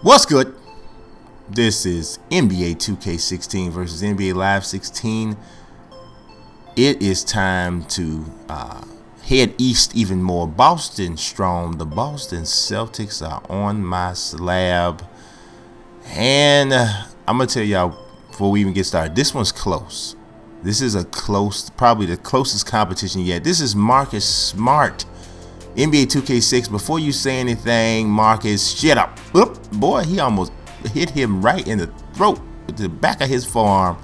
What's good? This is NBA 2K16 versus NBA Live 16. It is time to head east even more. Boston strong. The Boston Celtics are on my slab. And I'm going to tell y'all before we even get started, this one's close. This is a close, probably the closest competition yet. This is Marcus Smart. NBA 2K6, before you say anything, Marcus, shut up. Oop, boy, he almost hit him right in the throat with the back of his forearm.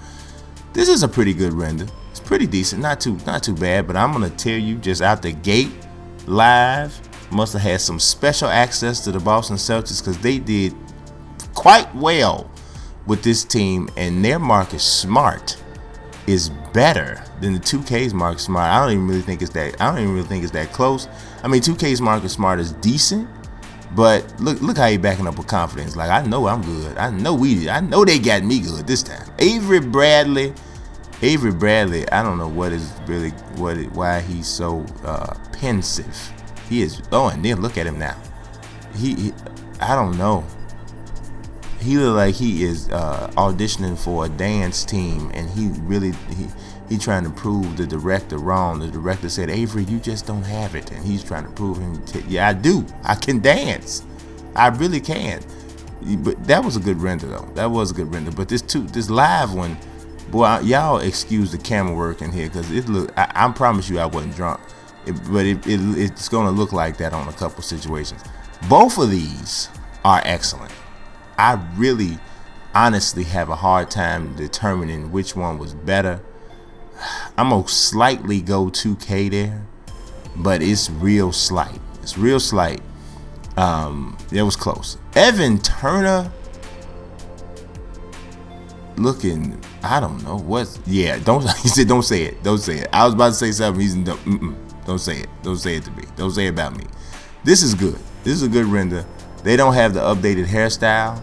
This is a pretty good render. It's pretty decent, not too bad, but I'm gonna tell you just out the gate, Live must have had some special access to the Boston Celtics because they did quite well with this team, and their Marcus Smart is better than the 2K's Marcus Smart. I don't even really think it's that close. I mean, 2K's Marcus Smart is decent, but look how he backing up with confidence. Like, I know I'm good. I know they got me good this time. Avery Bradley, I don't know why he's so pensive. He is. Oh, and then look at him now. I don't know. He look like he is auditioning for a dance team, and he trying to prove the director wrong. The director said, Avery, you just don't have it, and he's trying to prove him. Yeah, I do. I can dance. I really can. But that was a good render, though. That was a good render. But this live one, boy, y'all excuse the camera work in here because it look. I promise you, I wasn't drunk, but it's gonna look like that on a couple situations. Both of these are excellent. I really, honestly have a hard time determining which one was better. I'm gonna slightly go 2K there, but it's real slight. It was close. Evan Turner looking, I don't know what. Yeah, he said don't say it. Don't say it. I was about to say something. Don't say it. Don't say it to me. Don't say it about me. This is good. This is a good render. They don't have the updated hairstyle,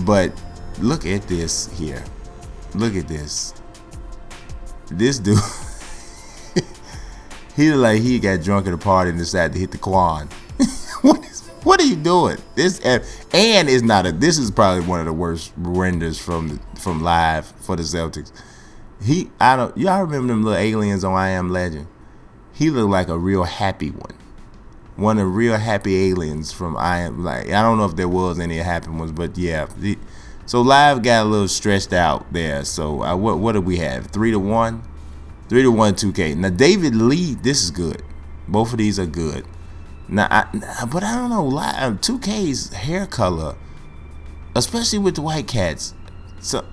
but look at this here. Look at this. This dude, he look like he got drunk at a party and decided to hit the quad. What are you doing? This is probably one of the worst renders from Live for the Celtics. Y'all remember them little aliens on I Am Legend? He looked like a real happy one. One of the real happy aliens from I don't know if there was any happy ones, but yeah. So Live got a little stressed out there. So what do we have? 3-1? 3-1 2K. Now David Lee, this is good. Both of these are good. But I don't know. Live 2K's hair color, especially with the White Cats. So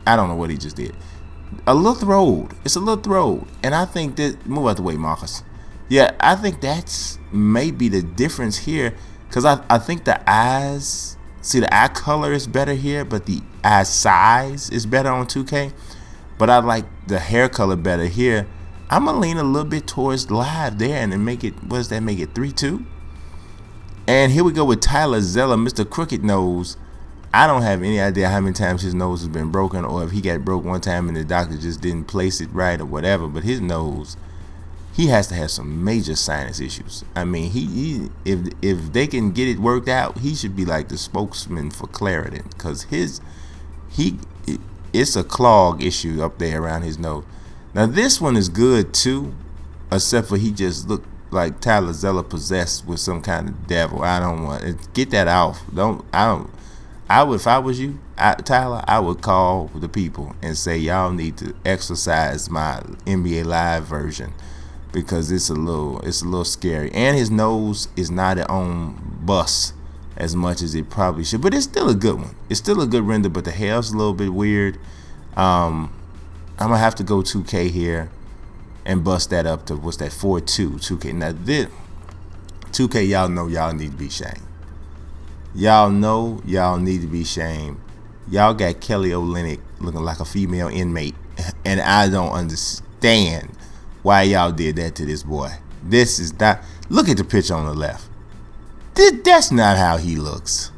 I don't know what he just did. A little throwed. It's a little throwed. And I think that, move out the way, Marcus. Yeah, I think that's maybe the difference here, because I think the eyes, the eye color is better here, but the eye size is better on 2K. But I like the hair color better here. I'm going to lean a little bit towards Live there and then make it, what does that make it, 3-2? And here we go with Tyler Zeller, Mr. Crooked Nose. I don't have any idea how many times his nose has been broken, or if he got broke one time and the doctor just didn't place it right or whatever, but his nose, he has to have some major sinus issues. I mean, if they can get it worked out, he should be like the spokesman for Claritin, because it's a clog issue up there around his nose. Now this one is good too, except for he just looked like Tyler Zeller possessed with some kind of devil. I don't want it. Get that off. I would, if I was you, Tyler, I would call the people and say y'all need to exercise my NBA Live version, because it's a little scary, and his nose is not on bust as much as it probably should, but it's still a good one. It's still a good render, but the hair's a little bit weird. I'm gonna have to go 2K here and bust that up to, what's that, 4-2 2K. Now this 2K, y'all know y'all need to be shamed. Y'all know y'all need to be shamed. Y'all got Kelly Olynyk looking like a female inmate, and I don't understand why y'all did that to this boy. This is not. Look at the picture on the left. That's not how he looks.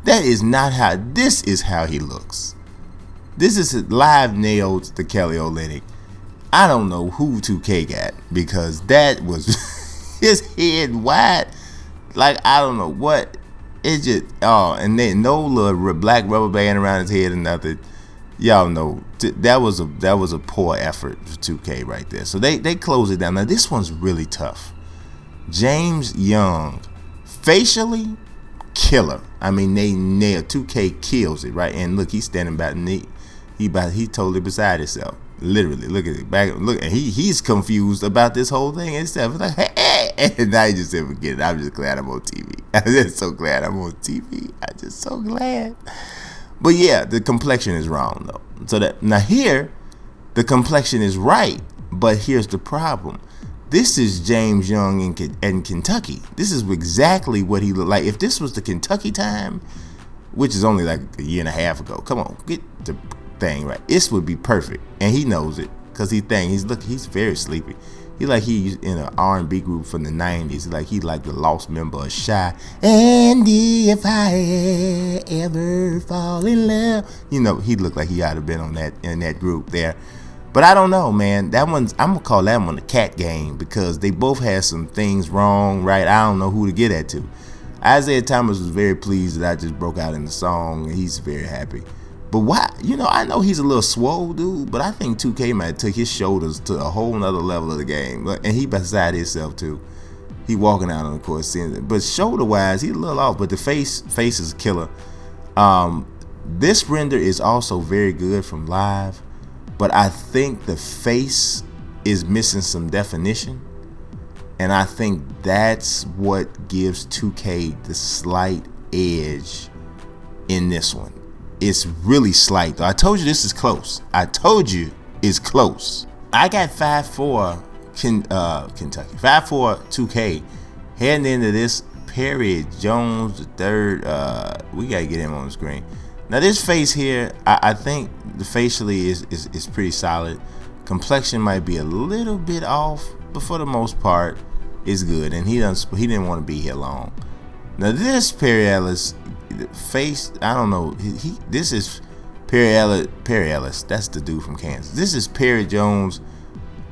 That is not how. This is how he looks. This is Live nailed to Kelly Olynyk. I don't know who 2K got, because that was his head wide. Like, I don't know what. It just and then no little black rubber band around his head or nothing. Y'all know that was a poor effort for 2K right there. So they close it down. Now this one's really tough. James Young, facially killer. I mean, they nailed 2K kills it, right? And look, he's standing back and he totally beside himself. Literally, look at it back. Look, and he's confused about this whole thing and stuff. Like, hey, and now he just said, forget it. I'm just glad I'm on TV. I'm just so glad I'm on TV. I'm just so glad. But yeah, the complexion is wrong though. So that now here, the complexion is right, but here's the problem. This is James Young in Kentucky. This is exactly what he looked like. If this was the Kentucky time, which is only like a year and a half ago, come on, get the thing right. This would be perfect, and he knows it because he's very sleepy. He's in an R&B group from the 90s. He's like the lost member of Shy. And if I ever fall in love, he looked like he ought to have been in that group there. But I don't know, man. I'm gonna call that one the cat game because they both had some things wrong, right? I don't know who to get at to. Isaiah Thomas was very pleased that I just broke out in the song, and he's very happy. But why? I know he's a little swole dude, but I think 2K might have took his shoulders to a whole nother level of the game. And he beside himself too. He walking out on the court seeing it. But shoulder wise, he's a little off. But the face is a killer. This render is also very good from live. But I think the face is missing some definition. And I think that's what gives 2K the slight edge in this one. It's really slight though. I told you this is close. I told you it's close. I got 5-4 Kentucky. 5-4 2K. Heading into this, Perry Jones the third. We gotta get him on the screen. Now this face here, I think the facially is pretty solid. Complexion might be a little bit off, but for the most part, it's good. And he didn't want to be here long. Now this Perry Ellis face, I don't know. This is Perry Ellis. That's the dude from Kansas. This is Perry Jones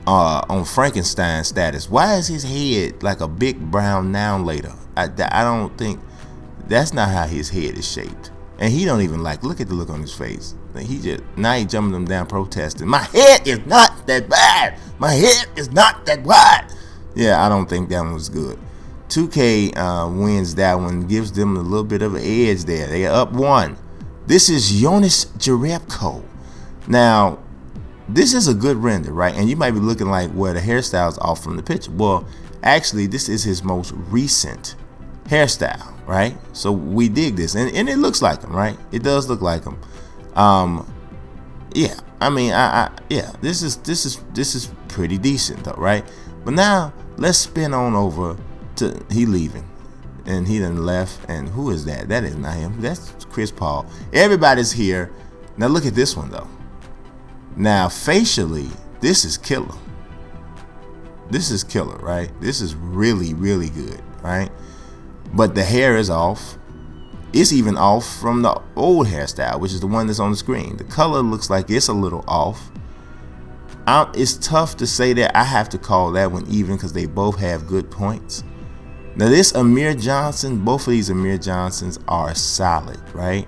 on Frankenstein status. Why is his head like a big brown noun later? I don't think that's not how his head is shaped. And he don't even look at the look on his face. He jumping them down protesting. My head is not that bad. My head is not that wide. Yeah, I don't think that one was good. 2K wins that one, gives them a little bit of an edge there. They are up 1. This is Jonas Jerebko. Now, this is a good render, right? And you might be looking like, well, the hairstyle's off from the picture. Well, actually, this is his most recent hairstyle, right? So we dig this, and it looks like him, right? It does look like him. Yeah, I mean, yeah, this is pretty decent though, right? But now let's spin on over to he leaving, and he done left. And who is that? That is not him. That's Chris Paul. Everybody's here. Now look at this one though. Now facially, this is killer. This is killer, right? This is really, really good, right? But the hair is off. It's even off from the old hairstyle, which is the one that's on the screen. The color looks like it's a little off. It's tough to say that. I have to call that one even because they both have good points. Now this Amir Johnson, both of these Amir Johnsons are solid, right?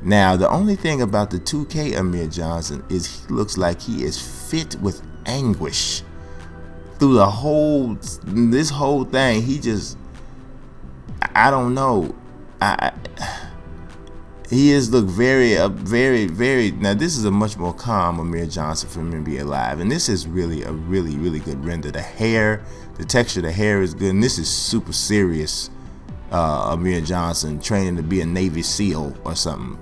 Now the only thing about the 2K Amir Johnson is he looks like he is fit with anguish through this whole thing. He just, I don't know. He is look very, very. Now this is a much more calm Amir Johnson from NBA Live, and this is really a really good render. The hair, the texture of the hair is good, and this is super serious. Amir Johnson training to be a Navy SEAL or something.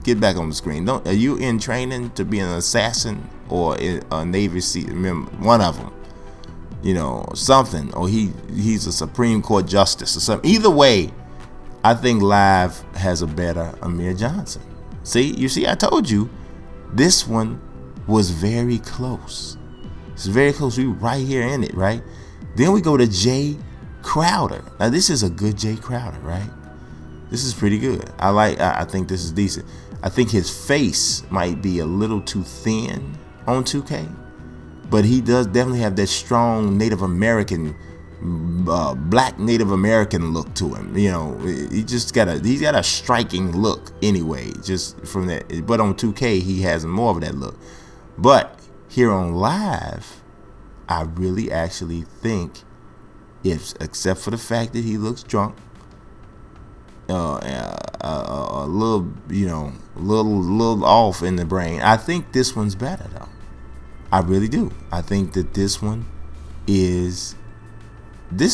Get back on the screen. Are you in training to be an assassin or a Navy SEAL? Remember, one of them. You know, something, or he's a Supreme Court justice or something. Either way, I think Live has a better Amir Johnson. You see, I told you, this one was very close. It's very close. We right here in it, right? Then we go to Jay Crowder. Now this is a good Jay Crowder, right? This is pretty good. I think this is decent. I think his face might be a little too thin on 2K. But he does definitely have that strong Native American black Native American look to him. You know, he's got a striking look anyway, just from that. But on 2K, he has more of that look. But here on Live, I really actually think, except for the fact that he looks drunk, a little, little off in the brain, I think this one's better though. I really do. I think that this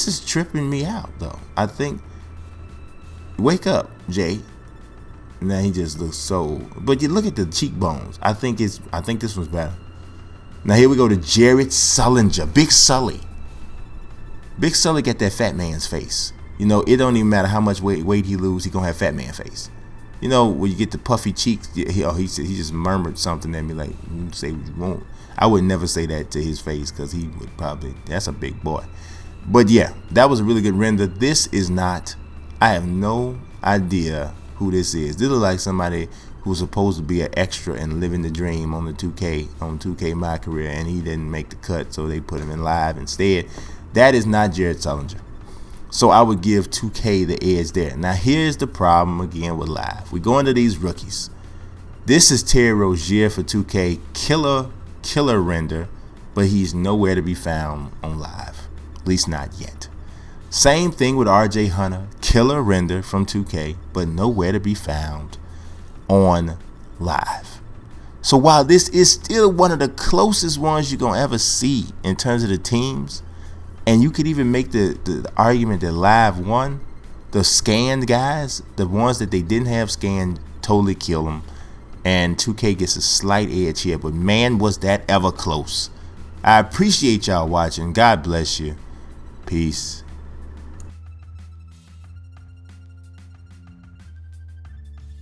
is tripping me out though. I think, wake up, Jay. Now he just looks so. But you look at the cheekbones. I think this one's better. Now here we go to Jared Sullinger, Big Sully. Big Sully got that fat man's face. You know, it don't even matter how much weight he lose, he gonna have fat man face. You know, when you get the puffy cheeks, he just murmured something at me like, say what you want. I would never say that to his face because he would probably, that's a big boy. But yeah, that was a really good render. This is not, I have no idea who this is. This looks like somebody who's supposed to be an extra and living the dream on 2K My Career, and he didn't make the cut, so they put him in Live instead. That is not Jared Sullinger. So I would give 2K the edge there. Now here's the problem again with Live. We go into these rookies. This is Terry Rozier for 2K, killer render, but he's nowhere to be found on Live. At least not yet. Same thing with RJ Hunter, killer render from 2K, but nowhere to be found on Live. So while this is still one of the closest ones you're going to ever see in terms of the teams, and you could even make the argument that Live won, the scanned guys, the ones that they didn't have scanned, totally kill them. And 2K gets a slight edge here, but man, was that ever close. I appreciate y'all watching. God bless you. Peace.